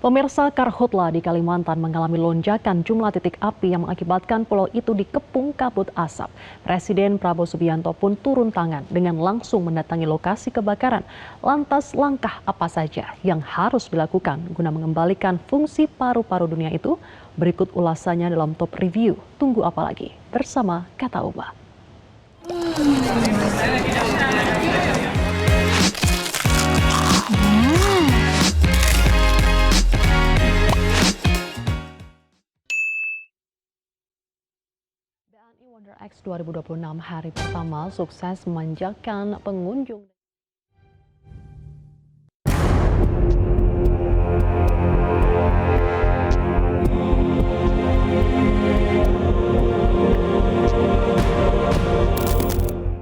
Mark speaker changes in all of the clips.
Speaker 1: Pemirsa, Karhutla di Kalimantan mengalami lonjakan jumlah titik api yang mengakibatkan pulau itu dikepung kabut asap. Presiden Prabowo Subianto pun turun tangan dengan langsung mendatangi lokasi kebakaran. Lantas langkah apa saja yang harus dilakukan guna mengembalikan fungsi paru-paru dunia itu? Berikut ulasannya dalam Top Review. Tunggu apa lagi? Bersama Kata Uma. BNI Wonder X 2026 hari pertama sukses memanjakan pengunjung.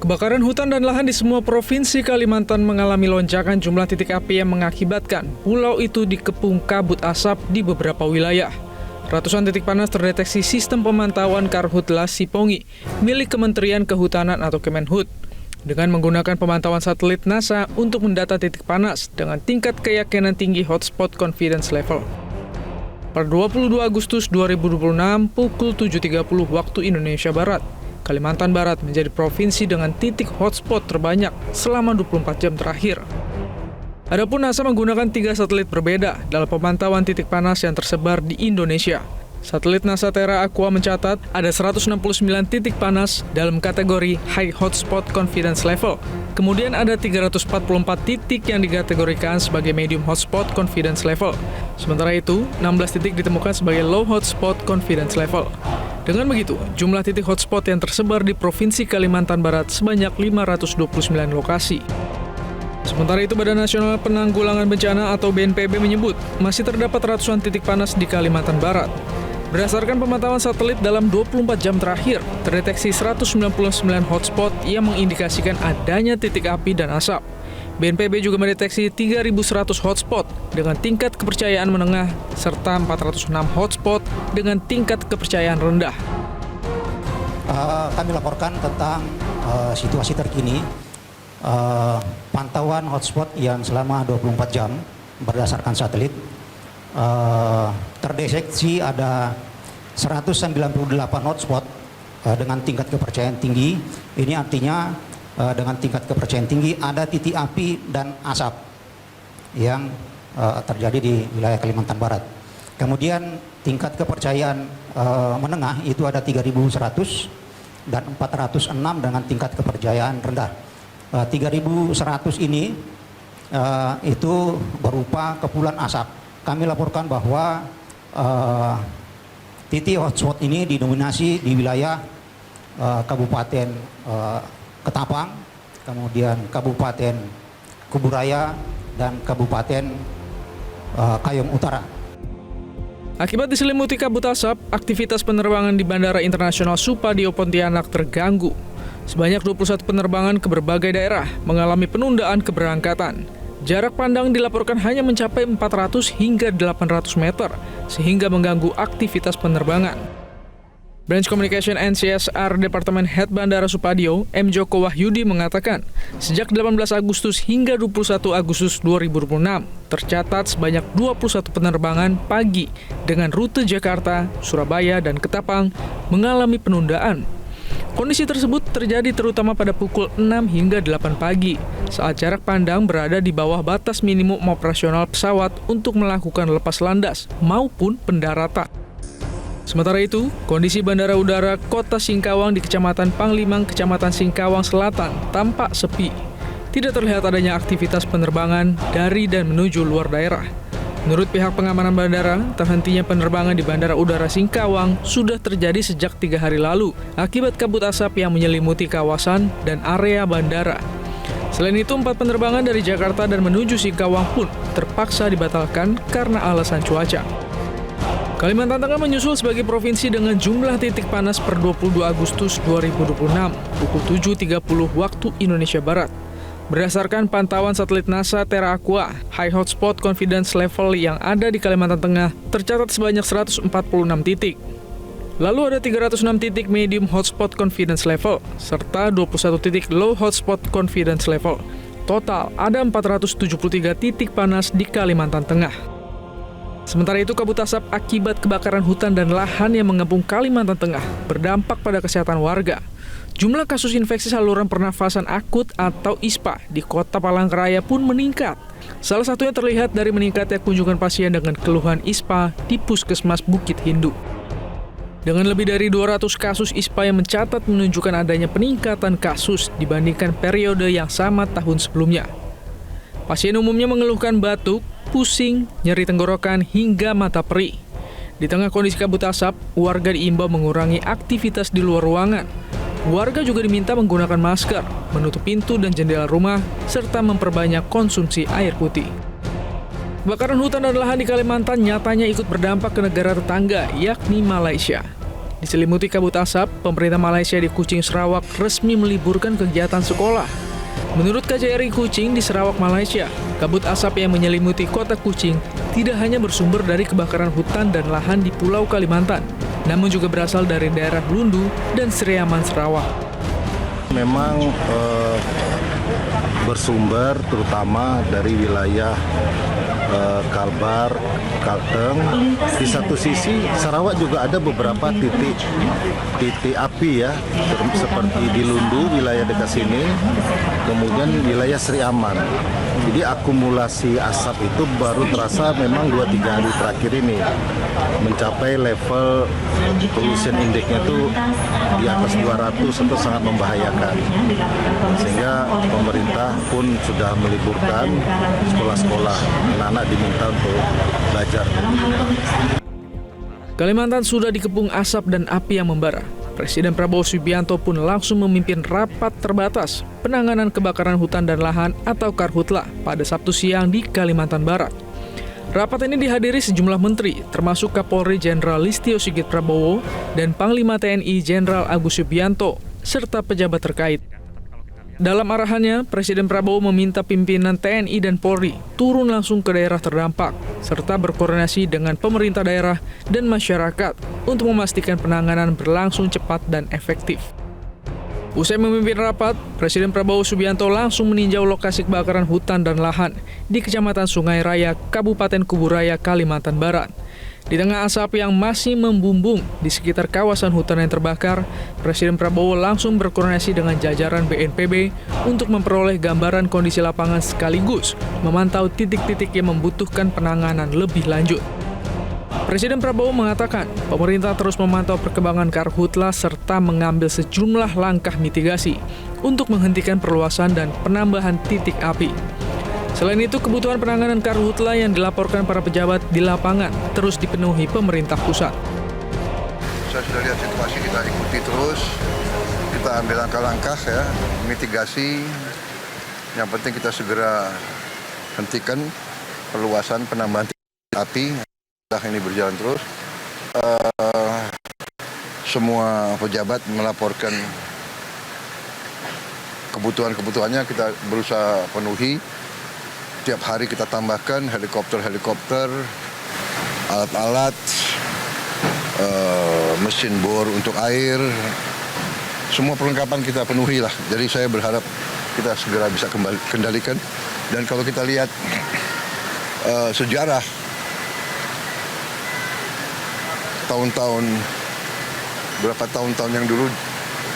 Speaker 2: Kebakaran hutan dan lahan di semua provinsi Kalimantan mengalami lonjakan jumlah titik api yang mengakibatkan pulau itu dikepung kabut asap di beberapa wilayah. Ratusan titik panas terdeteksi sistem pemantauan Karhutla Sipongi milik Kementerian Kehutanan atau Kemenhut dengan menggunakan pemantauan satelit NASA untuk mendata titik panas dengan tingkat keyakinan tinggi hotspot confidence level. Pada 22 Agustus 2026 pukul 7.30 waktu Indonesia Barat, Kalimantan Barat menjadi provinsi dengan titik hotspot terbanyak selama 24 jam terakhir. Adapun NASA menggunakan 3 satelit berbeda dalam pemantauan titik panas yang tersebar di Indonesia. Satelit NASA Terra Aqua mencatat ada 169 titik panas dalam kategori High Hotspot Confidence Level. Kemudian ada 344 titik yang dikategorikan sebagai Medium Hotspot Confidence Level. Sementara itu, 16 titik ditemukan sebagai Low Hotspot Confidence Level. Dengan begitu, jumlah titik hotspot yang tersebar di Provinsi Kalimantan Barat sebanyak 529 lokasi. Sementara itu, Badan Nasional Penanggulangan Bencana atau BNPB menyebut masih terdapat ratusan titik panas di Kalimantan Barat. Berdasarkan pemantauan satelit dalam 24 jam terakhir, terdeteksi 199 hotspot yang mengindikasikan adanya titik api dan asap. BNPB juga mendeteksi 3.100 hotspot dengan tingkat kepercayaan menengah serta 406 hotspot dengan tingkat kepercayaan rendah.
Speaker 3: Kami laporkan tentang situasi terkini pantauan hotspot yang selama 24 jam berdasarkan satelit. Terdeteksi ada 198 hotspot dengan tingkat kepercayaan tinggi. Ini artinya dengan tingkat kepercayaan tinggi ada titik api dan asap yang terjadi di wilayah Kalimantan Barat. Kemudian tingkat kepercayaan menengah itu ada 3.100 dan 406 dengan tingkat kepercayaan rendah. 3.100 ini itu berupa kepulan asap. Kami laporkan bahwa titik hotspot ini didominasi di wilayah Kabupaten Ketapang, kemudian Kabupaten Kuburaya, dan Kabupaten Kayong Utara.
Speaker 2: Akibat diselimuti kabut asap, aktivitas penerbangan di Bandara Internasional Supadio Pontianak terganggu. Sebanyak 21 penerbangan ke berbagai daerah mengalami penundaan keberangkatan. Jarak pandang dilaporkan hanya mencapai 400 hingga 800 meter, sehingga mengganggu aktivitas penerbangan. Branch Communication and CSR Departemen Head Bandara Supadio, M. Joko Wahyudi mengatakan, sejak 18 Agustus hingga 21 Agustus 2026, tercatat sebanyak 21 penerbangan pagi dengan rute Jakarta, Surabaya, dan Ketapang mengalami penundaan. Kondisi tersebut terjadi terutama pada pukul 6 hingga 8 pagi, saat jarak pandang berada di bawah batas minimum operasional pesawat untuk melakukan lepas landas maupun pendaratan. Sementara itu, kondisi Bandara Udara Kota Singkawang di Kecamatan Panglimang, Kecamatan Singkawang Selatan tampak sepi. Tidak terlihat adanya aktivitas penerbangan dari dan menuju luar daerah. Menurut pihak pengamanan bandara, terhentinya penerbangan di Bandara Udara Singkawang sudah terjadi sejak 3 hari lalu akibat kabut asap yang menyelimuti kawasan dan area bandara. Selain itu, 4 penerbangan dari Jakarta dan menuju Singkawang pun terpaksa dibatalkan karena alasan cuaca. Kalimantan Tengah menyusul sebagai provinsi dengan jumlah titik panas per 22 Agustus 2026 pukul 7.30 waktu Indonesia Barat. Berdasarkan pantauan satelit NASA Terra Aqua, High Hotspot Confidence Level yang ada di Kalimantan Tengah tercatat sebanyak 146 titik. Lalu ada 306 titik Medium Hotspot Confidence Level, serta 21 titik Low Hotspot Confidence Level. Total ada 473 titik panas di Kalimantan Tengah. Sementara itu, kabut asap akibat kebakaran hutan dan lahan yang mengepung Kalimantan Tengah berdampak pada kesehatan warga. Jumlah kasus infeksi saluran pernafasan akut atau ISPA di Kota Palangkaraya pun meningkat. Salah satunya terlihat dari meningkatnya kunjungan pasien dengan keluhan ISPA di Puskesmas Bukit Hindu. Dengan lebih dari 200 kasus ISPA yang mencatat menunjukkan adanya peningkatan kasus dibandingkan periode yang sama tahun sebelumnya. Pasien umumnya mengeluhkan batuk, pusing, nyeri tenggorokan, hingga mata perih. Di tengah kondisi kabut asap, warga diimbau mengurangi aktivitas di luar ruangan. Warga juga diminta menggunakan masker, menutup pintu dan jendela rumah, serta memperbanyak konsumsi air putih. Kebakaran hutan dan lahan di Kalimantan nyatanya ikut berdampak ke negara tetangga, yakni Malaysia. Diselimuti kabut asap, pemerintah Malaysia di Kuching, Sarawak resmi meliburkan kegiatan sekolah. Menurut KJRI Kuching di Sarawak, Malaysia, kabut asap yang menyelimuti kota Kuching tidak hanya bersumber dari kebakaran hutan dan lahan di Pulau Kalimantan, namun juga berasal dari daerah Lundu dan Seriaman, Sarawak.
Speaker 4: Memang bersumber terutama dari wilayah Kalbar, Kalteng. Di satu sisi Sarawak juga ada beberapa titik api ya, seperti di Lundu, wilayah dekat sini, kemudian wilayah Sri Aman. Jadi akumulasi asap itu baru terasa memang 2-3 hari terakhir ini mencapai level pollution index-nya itu di atas 200 atau sangat membahayakan. Sehingga pemerintah pun sudah meliburkan sekolah-sekolah, anak-anak diminta untuk belajar.
Speaker 2: Kalimantan sudah dikepung asap dan api yang membara. Presiden Prabowo Subianto pun langsung memimpin rapat terbatas penanganan kebakaran hutan dan lahan atau Karhutla pada Sabtu siang di Kalimantan Barat. Rapat ini dihadiri sejumlah menteri, termasuk Kapolri Jenderal Listio Sigit Prabowo dan Panglima TNI Jenderal Agus Subianto, serta pejabat terkait. Dalam arahannya, Presiden Prabowo meminta pimpinan TNI dan Polri turun langsung ke daerah terdampak, serta berkoordinasi dengan pemerintah daerah dan masyarakat untuk memastikan penanganan berlangsung cepat dan efektif. Usai memimpin rapat, Presiden Prabowo Subianto langsung meninjau lokasi kebakaran hutan dan lahan di Kecamatan Sungai Raya, Kabupaten Kuburaya, Kalimantan Barat. Di tengah asap yang masih membumbung di sekitar kawasan hutan yang terbakar, Presiden Prabowo langsung berkoordinasi dengan jajaran BNPB untuk memperoleh gambaran kondisi lapangan sekaligus memantau titik-titik yang membutuhkan penanganan lebih lanjut. Presiden Prabowo mengatakan pemerintah terus memantau perkembangan Karhutla serta mengambil sejumlah langkah mitigasi untuk menghentikan perluasan dan penambahan titik api. Selain itu, kebutuhan penanganan Karhutla yang dilaporkan para pejabat di lapangan terus dipenuhi pemerintah pusat.
Speaker 5: Saya sudah lihat situasi, kita ikuti terus, kita ambil langkah-langkah ya, mitigasi. Yang penting kita segera hentikan perluasan penambahan titik api. Ini berjalan terus. Semua pejabat melaporkan kebutuhan-kebutuhannya, kita berusaha penuhi. Tiap hari kita tambahkan helikopter, alat-alat, mesin bor untuk air, semua perlengkapan kita penuhi lah. Jadi saya berharap kita segera bisa kendalikan. Dan kalau kita lihat sejarah beberapa tahun-tahun yang dulu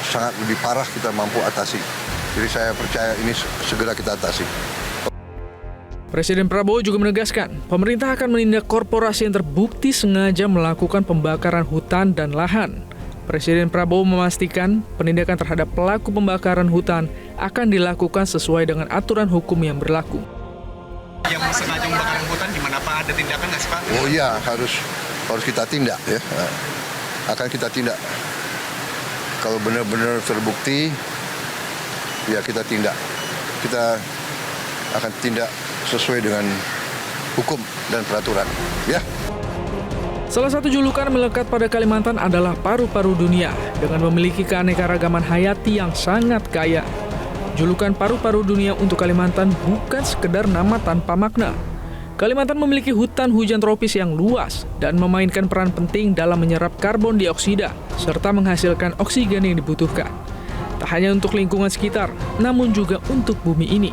Speaker 5: sangat lebih parah kita mampu atasi. Jadi saya percaya ini segera kita atasi.
Speaker 2: Presiden Prabowo juga menegaskan, pemerintah akan menindak korporasi yang terbukti sengaja melakukan pembakaran hutan dan lahan. Presiden Prabowo memastikan penindakan terhadap pelaku pembakaran hutan akan dilakukan sesuai dengan aturan hukum yang berlaku.
Speaker 6: Yang sengaja membakar hutan gimana Pak? Ada tindakan nggak sih Pak?
Speaker 5: Oh iya, harus kita tindak ya. Akan kita tindak. Kalau benar-benar terbukti, ya kita tindak. Kita akan tindak sesuai dengan hukum dan peraturan, ya.
Speaker 2: Salah satu julukan melekat pada Kalimantan adalah paru-paru dunia dengan memiliki keanekaragaman hayati yang sangat kaya. Julukan paru-paru dunia untuk Kalimantan bukan sekedar nama tanpa makna. Kalimantan memiliki hutan hujan tropis yang luas dan memainkan peran penting dalam menyerap karbon dioksida serta menghasilkan oksigen yang dibutuhkan. Tak hanya untuk lingkungan sekitar, namun juga untuk bumi ini.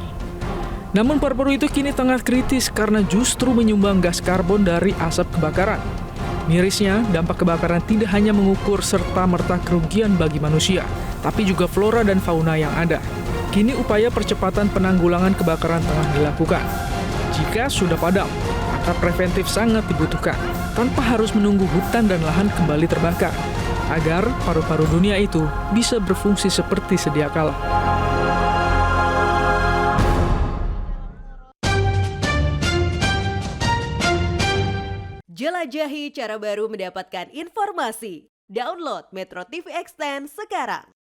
Speaker 2: Namun paru-paru itu kini tengah kritis karena justru menyumbang gas karbon dari asap kebakaran. Mirisnya, dampak kebakaran tidak hanya mengukur serta-merta kerugian bagi manusia, tapi juga flora dan fauna yang ada. Kini upaya percepatan penanggulangan kebakaran tengah dilakukan. Jika sudah padam, maka preventif sangat dibutuhkan, tanpa harus menunggu hutan dan lahan kembali terbakar, agar paru-paru dunia itu bisa berfungsi seperti sedia kala.
Speaker 7: Jelajahi cara baru mendapatkan informasi. Download Metro TV Extend sekarang.